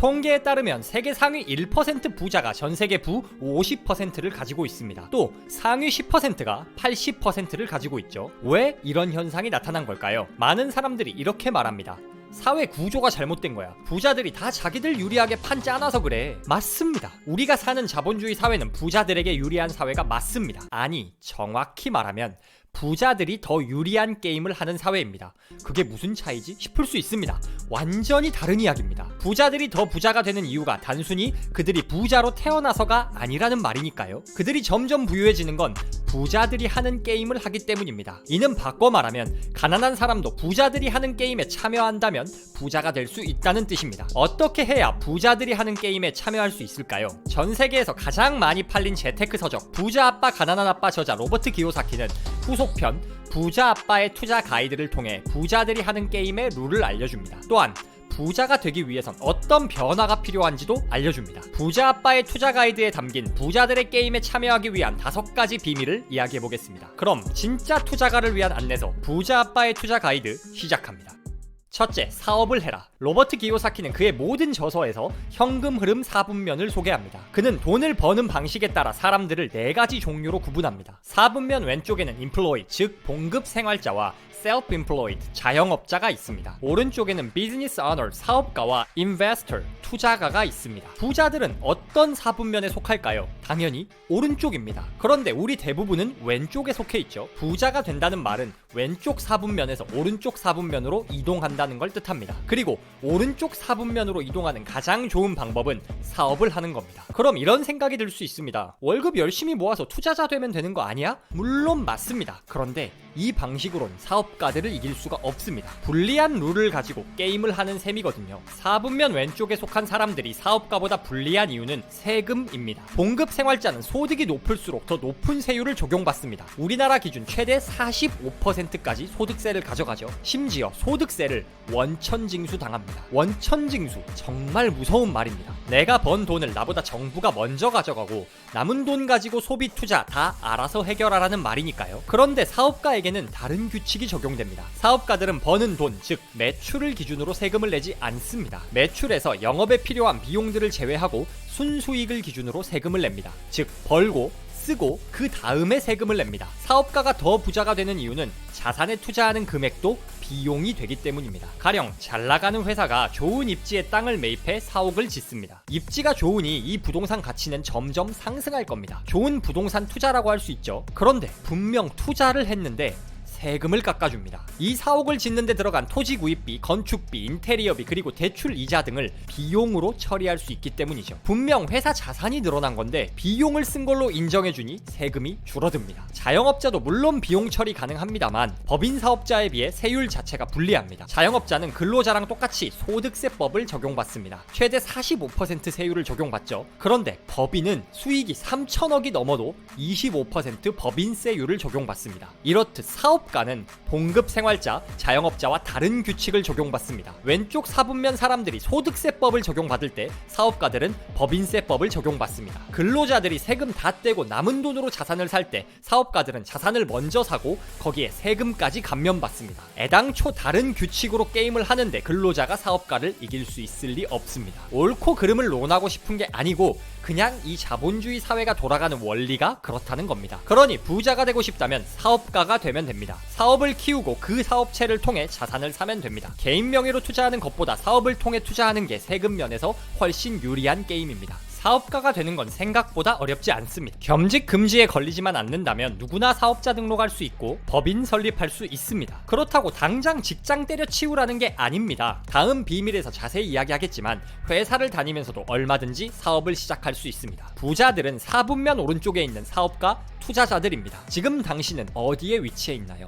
통계에 따르면 세계 상위 1% 부자가 전 세계 부 50%를 가지고 있습니다. 또 상위 10%가 80%를 가지고 있죠. 왜 이런 현상이 나타난 걸까요? 많은 사람들이 이렇게 말합니다. 사회 구조가 잘못된 거야. 부자들이 다 자기들 유리하게 판 짜놔서 그래. 맞습니다. 우리가 사는 자본주의 사회는 부자들에게 유리한 사회가 맞습니다. 아니, 정확히 말하면 부자들이 더 유리한 게임을 하는 사회입니다. 그게 무슨 차이지? 싶을 수 있습니다. 완전히 다른 이야기입니다. 부자들이 더 부자가 되는 이유가 단순히 그들이 부자로 태어나서가 아니라는 말이니까요. 그들이 점점 부유해지는 건 부자들이 하는 게임을 하기 때문입니다. 이는 바꿔 말하면 가난한 사람도 부자들이 하는 게임에 참여한다면 부자가 될 수 있다는 뜻입니다. 어떻게 해야 부자들이 하는 게임에 참여할 수 있을까요? 전 세계에서 가장 많이 팔린 재테크 서적 부자 아빠 가난한 아빠 저자 로버트 기요사키는 후속편 부자 아빠의 투자 가이드를 통해 부자들이 하는 게임의 룰을 알려줍니다. 또한 부자가 되기 위해선 어떤 변화가 필요한지도 알려줍니다. 부자 아빠의 투자 가이드에 담긴 부자들의 게임에 참여하기 위한 5가지 비밀을 이야기해보겠습니다. 그럼 진짜 투자가를 위한 안내서 부자 아빠의 투자 가이드 시작합니다. 첫째, 사업을 해라. 로버트 기요사키는 그의 모든 저서에서 현금 흐름 4분면을 소개합니다. 그는 돈을 버는 방식에 따라 사람들을 4가지 종류로 구분합니다. 4분면 왼쪽에는 employee, 즉 봉급 생활자와 self-employed, 자영업자가 있습니다. 오른쪽에는 business owner, 사업가와 investor, 투자가가 있습니다. 부자들은 어떤 4분면에 속할까요? 당연히 오른쪽입니다. 그런데 우리 대부분은 왼쪽에 속해 있죠. 부자가 된다는 말은 왼쪽 4분면에서 오른쪽 4분면으로 이동한다는 걸 뜻합니다. 그리고 오른쪽 4분면으로 이동하는 가장 좋은 방법은 사업을 하는 겁니다. 그럼 이런 생각이 들 수 있습니다. 월급 열심히 모아서 투자자 되면 되는 거 아니야? 물론 맞습니다. 그런데 이 방식으론 사업가들을 이길 수가 없습니다. 불리한 룰을 가지고 게임을 하는 셈이거든요. 4분면 왼쪽에 속한 사람들이 사업가보다 불리한 이유는 세금입니다. 봉급 생활자는 소득이 높을수록 더 높은 세율을 적용받습니다. 우리나라 기준 최대 45%까지 소득세를 가져가죠. 심지어 소득세를 원천징수 당합니다. 원천징수, 정말 무서운 말입니다. 내가 번 돈을 나보다 정부가 먼저 가져가고 남은 돈 가지고 소비 투자 다 알아서 해결하라는 말이니까요. 그런데 사업가에게는 다른 규칙이 적용됩니다. 사업가들은 버는 돈, 즉 매출을 기준으로 세금을 내지 않습니다. 매출에서 영업에 필요한 비용들을 제외하고 순수익을 기준으로 세금을 냅니다. 즉 벌고 쓰고 그 다음에 세금을 냅니다. 사업가가 더 부자가 되는 이유는 자산에 투자하는 금액도 비용이 되기 때문입니다. 가령 잘 나가는 회사가 좋은 입지에 땅을 매입해 사옥을 짓습니다. 입지가 좋으니 이 부동산 가치는 점점 상승할 겁니다. 좋은 부동산 투자라고 할 수 있죠. 그런데 분명 투자를 했는데 세금을 깎아줍니다. 이 사옥을 짓는 데 들어간 토지 구입비, 건축비, 인테리어비, 그리고 대출 이자 등을 비용으로 처리할 수 있기 때문이죠. 분명 회사 자산이 늘어난 건데 비용을 쓴 걸로 인정해주니 세금이 줄어듭니다. 자영업자도 물론 비용 처리 가능합니다만 법인 사업자에 비해 세율 자체가 불리합니다. 자영업자는 근로자랑 똑같이 소득세법을 적용받습니다. 최대 45% 세율을 적용받죠. 그런데 법인은 수익이 3천억이 넘어도 25% 법인세율을 적용받습니다. 이렇듯 사업가는 봉급 생활자, 자영업자와 다른 규칙을 적용받습니다. 왼쪽 4분면 사람들이 소득세법을 적용받을 때 사업가들은 법인세법을 적용받습니다. 근로자들이 세금 다 떼고 남은 돈으로 자산을 살 때 사업가들은 자산을 먼저 사고 거기에 세금까지 감면받습니다. 애당초 다른 규칙으로 게임을 하는데 근로자가 사업가를 이길 수 있을 리 없습니다. 옳고 그름을 논하고 싶은 게 아니고 그냥 이 자본주의 사회가 돌아가는 원리가 그렇다는 겁니다. 그러니 부자가 되고 싶다면 사업가가 되면 됩니다. 사업을 키우고 그 사업체를 통해 자산을 사면 됩니다. 개인 명의로 투자하는 것보다 사업을 통해 투자하는 게 세금 면에서 훨씬 유리한 게임입니다. 사업가가 되는 건 생각보다 어렵지 않습니다. 겸직 금지에 걸리지만 않는다면 누구나 사업자 등록할 수 있고 법인 설립할 수 있습니다. 그렇다고 당장 직장 때려치우라는 게 아닙니다. 다음 비밀에서 자세히 이야기하겠지만 회사를 다니면서도 얼마든지 사업을 시작할 수 있습니다. 부자들은 4분면 오른쪽에 있는 사업가, 투자자들입니다. 지금 당신은 어디에 위치해 있나요?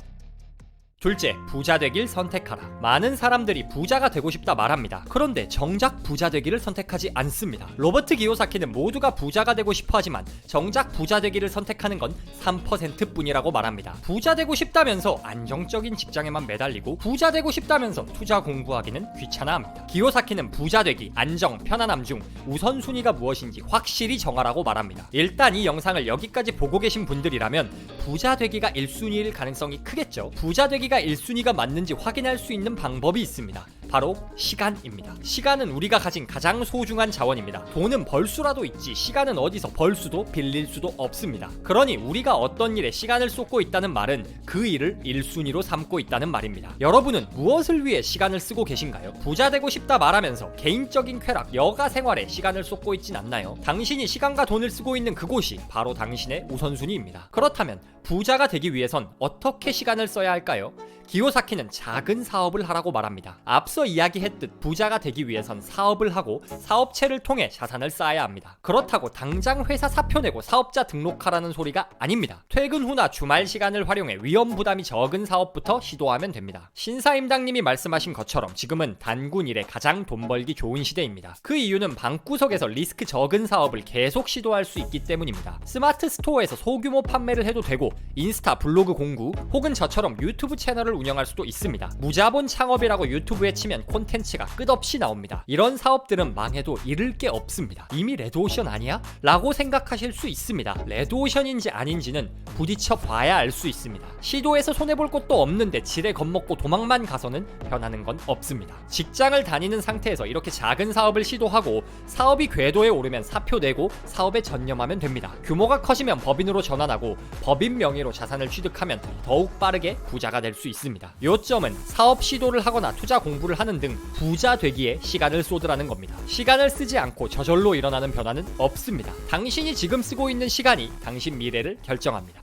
둘째, 부자 되길 선택하라. 많은 사람들이 부자가 되고 싶다 말합니다. 그런데 정작 부자 되기를 선택하지 않습니다. 로버트 기요사키는 모두가 부자가 되고 싶어 하지만 정작 부자 되기를 선택하는 건 3% 뿐이라고 말합니다. 부자 되고 싶다면서 안정적인 직장에만 매달리고 부자 되고 싶다면서 투자 공부하기는 귀찮아합니다. 기요사키는 부자 되기, 안정, 편안함 중 우선순위가 무엇인지 확실히 정하라고 말합니다. 일단 이 영상을 여기까지 보고 계신 분들이라면 부자 되기가 1순위일 가능성이 크겠죠. 부자 되기가 1순위가 맞는지 확인할 수 있는 방법이 있습니다. 바로 시간입니다. 시간은 우리가 가진 가장 소중한 자원입니다. 돈은 벌 수라도 있지 시간은 어디서 벌 수도 빌릴 수도 없습니다. 그러니 우리가 어떤 일에 시간을 쏟고 있다는 말은 그 일을 1순위로 삼고 있다는 말입니다. 여러분은 무엇을 위해 시간을 쓰고 계신가요? 부자 되고 싶다 말하면서 개인적인 쾌락, 여가 생활에 시간을 쏟고 있진 않나요? 당신이 시간과 돈을 쓰고 있는 그곳이 바로 당신의 우선순위입니다. 그렇다면 부자가 되기 위해선 어떻게 시간을 써야 할까요? 기요사키는 작은 사업을 하라고 말합니다. 앞서 이야기했듯 부자가 되기 위해선 사업을 하고 사업체를 통해 자산을 쌓아야 합니다. 그렇다고 당장 회사 사표 내고 사업자 등록하라는 소리가 아닙니다. 퇴근 후나 주말 시간을 활용해 위험 부담이 적은 사업부터 시도하면 됩니다. 신사임당님이 말씀하신 것처럼 지금은 단군 일에 가장 돈 벌기 좋은 시대입니다. 그 이유는 방구석에서 리스크 적은 사업을 계속 시도할 수 있기 때문입니다. 스마트 스토어에서 소규모 판매를 해도 되고 인스타, 블로그 공구 혹은 저처럼 유튜브 채널을 운영할 수도 있습니다. 무자본 창업이라고 유튜브에 치면 콘텐츠가 끝없이 나옵니다. 이런 사업들은 망해도 잃을 게 없습니다. 이미 레드오션 아니야? 라고 생각하실 수 있습니다. 레드오션인지 아닌지는 부딪혀 봐야 알 수 있습니다. 시도해서 손해볼 것도 없는데 지레 겁먹고 도망만 가서는 변하는 건 없습니다. 직장을 다니는 상태에서 이렇게 작은 사업을 시도하고 사업이 궤도에 오르면 사표 내고 사업에 전념하면 됩니다. 규모가 커지면 법인으로 전환하고 법인 명의로 자산을 취득하면 더욱 빠르게 부자가 될 수 있습니다. 요점은 사업 시도를 하거나 투자 공부를 하는 등 부자 되기에 시간을 쏟으라는 겁니다. 시간을 쓰지 않고 저절로 일어나는 변화는 없습니다. 당신이 지금 쓰고 있는 시간이 당신 미래를 결정합니다.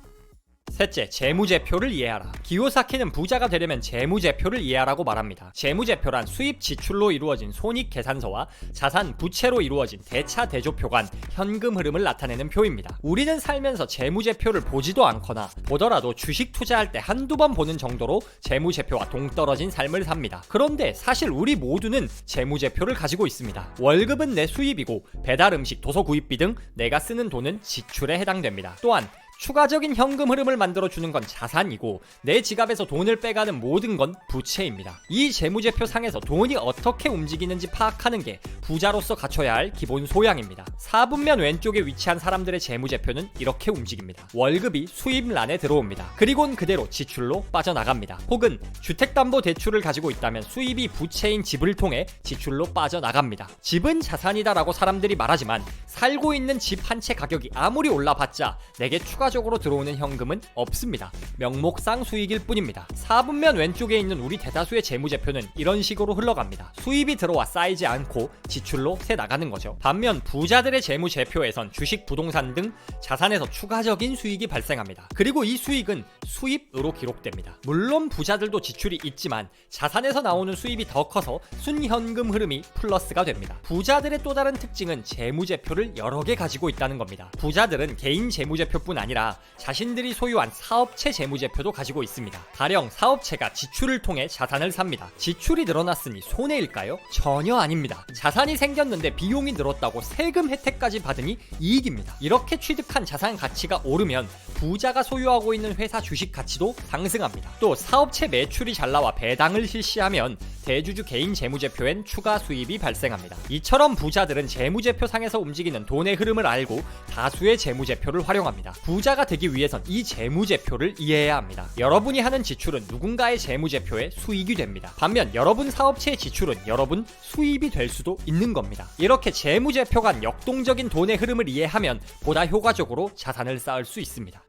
셋째, 재무제표를 이해하라. 기요사키는 부자가 되려면 재무제표를 이해하라고 말합니다. 재무제표란 수입 지출로 이루어진 손익계산서와 자산 부채로 이루어진 대차대조표간 현금 흐름을 나타내는 표입니다. 우리는 살면서 재무제표를 보지도 않거나 보더라도 주식 투자할 때 한두 번 보는 정도로 재무제표와 동떨어진 삶을 삽니다. 그런데 사실 우리 모두는 재무제표를 가지고 있습니다. 월급은 내 수입이고 배달음식, 도서구입비 등 내가 쓰는 돈은 지출에 해당됩니다. 또한 추가적인 현금 흐름을 만들어주는 건 자산이고 내 지갑에서 돈을 빼가는 모든 건 부채입니다. 이 재무제표 상에서 돈이 어떻게 움직이는지 파악하는 게 부자로서 갖춰야 할 기본 소양입니다. 4분면 왼쪽에 위치한 사람들의 재무제표는 이렇게 움직입니다. 월급이 수입란에 들어옵니다. 그리고는 그대로 지출로 빠져나갑니다. 혹은 주택담보대출을 가지고 있다면 수입이 부채인 집을 통해 지출로 빠져나갑니다. 집은 자산이다라고 사람들이 말하지만 살고 있는 집 한 채 가격이 아무리 올라봤자 내게 추가적으로 들어오는 현금은 없습니다. 명목상 수익일 뿐입니다. 4분면 왼쪽에 있는 우리 대다수의 재무제표는 이런 식으로 흘러갑니다. 수입이 들어와 쌓이지 않고 지출로 새 나가는 거죠. 반면 부자들의 재무제표에선 주식, 부동산 등 자산에서 추가적인 수익이 발생합니다. 그리고 이 수익은 수입으로 기록됩니다. 물론 부자들도 지출이 있지만 자산에서 나오는 수입이 더 커서 순현금 흐름이 플러스가 됩니다. 부자들의 또 다른 특징은 재무제표를 여러 개 가지고 있다는 겁니다. 부자들은 개인 재무제표뿐 아니라 자신들이 소유한 사업체 재무제표도 가지고 있습니다. 가령 사업체가 지출을 통해 자산을 삽니다. 지출이 늘어났으니 손해일까요? 전혀 아닙니다. 자산이 생겼는데 비용이 늘었다고 세금 혜택까지 받으니 이익입니다. 이렇게 취득한 자산 가치가 오르면 부자가 소유하고 있는 회사 주식 가치도 상승합니다. 또 사업체 매출이 잘 나와 배당을 실시하면 대주주 개인 재무제표엔 추가 수입이 발생합니다. 이처럼 부자들은 재무제표 상에서 움직이는 돈의 흐름을 알고 다수의 재무제표를 활용합니다. 부자가 되기 위해선 이 재무제표를 이해해야 합니다. 여러분이 하는 지출은 누군가의 재무제표에 수익이 됩니다. 반면 여러분 사업체의 지출은 여러분 수입이 될 수도 있는 겁니다. 이렇게 재무제표 간 역동적인 돈의 흐름을 이해하면 보다 효과적으로 자산을 쌓을 수 있습니다.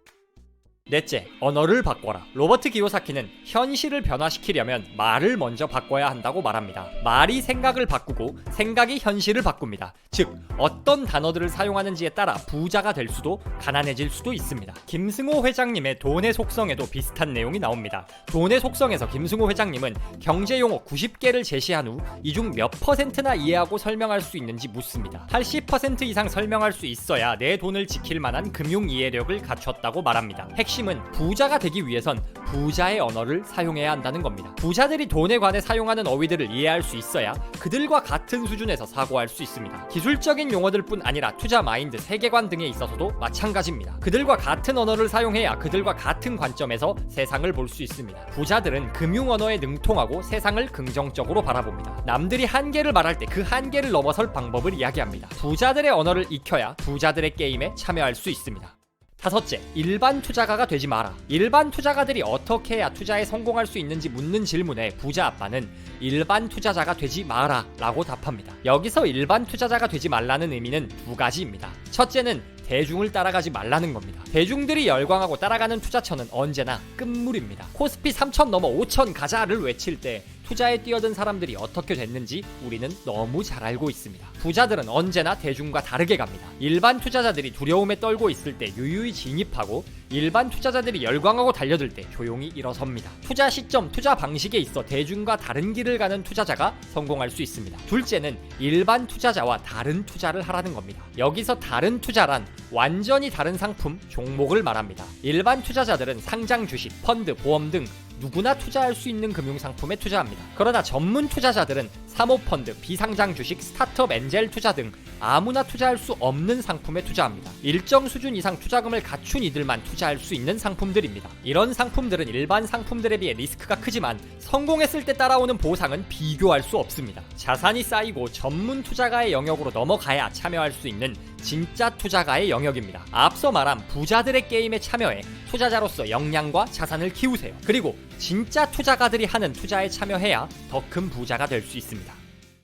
넷째, 언어를 바꿔라. 로버트 기요사키는 현실을 변화시키려면 말을 먼저 바꿔야 한다고 말합니다. 말이 생각을 바꾸고 생각이 현실을 바꿉니다. 즉, 어떤 단어들을 사용하는지에 따라 부자가 될 수도 가난해질 수도 있습니다. 김승호 회장님의 돈의 속성에도 비슷한 내용이 나옵니다. 돈의 속성에서 김승호 회장님은 경제용어 90개를 제시한 후 이 중 몇 %나 이해하고 설명할 수 있는지 묻습니다. 80% 이상 설명할 수 있어야 내 돈을 지킬 만한 금융 이해력을 갖췄다고 말합니다. 핵심은 부자가 되기 위해선 부자의 언어를 사용해야 한다는 겁니다. 부자들이 돈에 관해 사용하는 어휘들을 이해할 수 있어야 그들과 같은 수준에서 사고할 수 있습니다. 기술적인 용어들뿐 아니라 투자 마인드, 세계관 등에 있어서도 마찬가지입니다. 그들과 같은 언어를 사용해야 그들과 같은 관점에서 세상을 볼 수 있습니다. 부자들은 금융 언어에 능통하고 세상을 긍정적으로 바라봅니다. 남들이 한계를 말할 때 그 한계를 넘어설 방법을 이야기합니다. 부자들의 언어를 익혀야 부자들의 게임에 참여할 수 있습니다. 5째, 일반 투자가가 되지 마라. 일반 투자가들이 어떻게 해야 투자에 성공할 수 있는지 묻는 질문에 부자 아빠는 일반 투자자가 되지 마라 라고 답합니다. 여기서 일반 투자자가 되지 말라는 의미는 두 가지입니다. 첫째는 대중을 따라가지 말라는 겁니다. 대중들이 열광하고 따라가는 투자처는 언제나 끝물입니다. 코스피 3000 넘어 5000 가자를 외칠 때 투자에 뛰어든 사람들이 어떻게 됐는지 우리는 너무 잘 알고 있습니다. 부자들은 언제나 대중과 다르게 갑니다. 일반 투자자들이 두려움에 떨고 있을 때 유유히 진입하고 일반 투자자들이 열광하고 달려들 때 조용히 일어섭니다. 투자 시점, 투자 방식에 있어 대중과 다른 길을 가는 투자자가 성공할 수 있습니다. 둘째는 일반 투자자와 다른 투자를 하라는 겁니다. 여기서 다른 투자란 완전히 다른 상품, 종목을 말합니다. 일반 투자자들은 상장 주식, 펀드, 보험 등 누구나 투자할 수 있는 금융상품에 투자합니다. 그러나 전문 투자자들은 사모펀드, 비상장 주식, 스타트업, 엔젤 투자 등 아무나 투자할 수 없는 상품에 투자합니다. 일정 수준 이상 투자금을 갖춘 이들만 투자할 수 있는 상품들입니다. 이런 상품들은 일반 상품들에 비해 리스크가 크지만 성공했을 때 따라오는 보상은 비교할 수 없습니다. 자산이 쌓이고 전문 투자가의 영역으로 넘어가야 참여할 수 있는 진짜 투자가의 영역입니다. 앞서 말한 부자들의 게임에 참여해 투자자로서 역량과 자산을 키우세요. 그리고 진짜 투자가들이 하는 투자에 참여해야 더 큰 부자가 될 수 있습니다.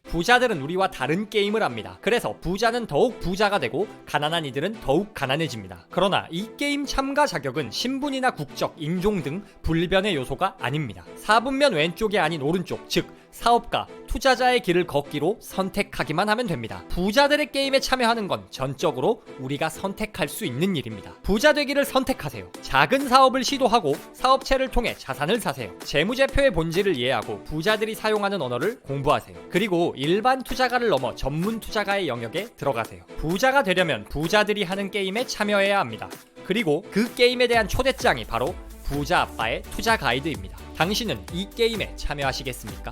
부자들은 우리와 다른 게임을 합니다. 그래서 부자는 더욱 부자가 되고 가난한 이들은 더욱 가난해집니다. 그러나 이 게임 참가 자격은 신분이나 국적, 인종 등 불변의 요소가 아닙니다. 4분면 왼쪽이 아닌 오른쪽, 즉 사업가, 투자자의 길을 걷기로 선택하기만 하면 됩니다. 부자들의 게임에 참여하는 건 전적으로 우리가 선택할 수 있는 일입니다. 부자 되기를 선택하세요. 작은 사업을 시도하고 사업체를 통해 자산을 사세요. 재무제표의 본질을 이해하고 부자들이 사용하는 언어를 공부하세요. 그리고 일반 투자가를 넘어 전문 투자가의 영역에 들어가세요. 부자가 되려면 부자들이 하는 게임에 참여해야 합니다. 그리고 그 게임에 대한 초대장이 바로 부자 아빠의 투자 가이드입니다. 당신은 이 게임에 참여하시겠습니까?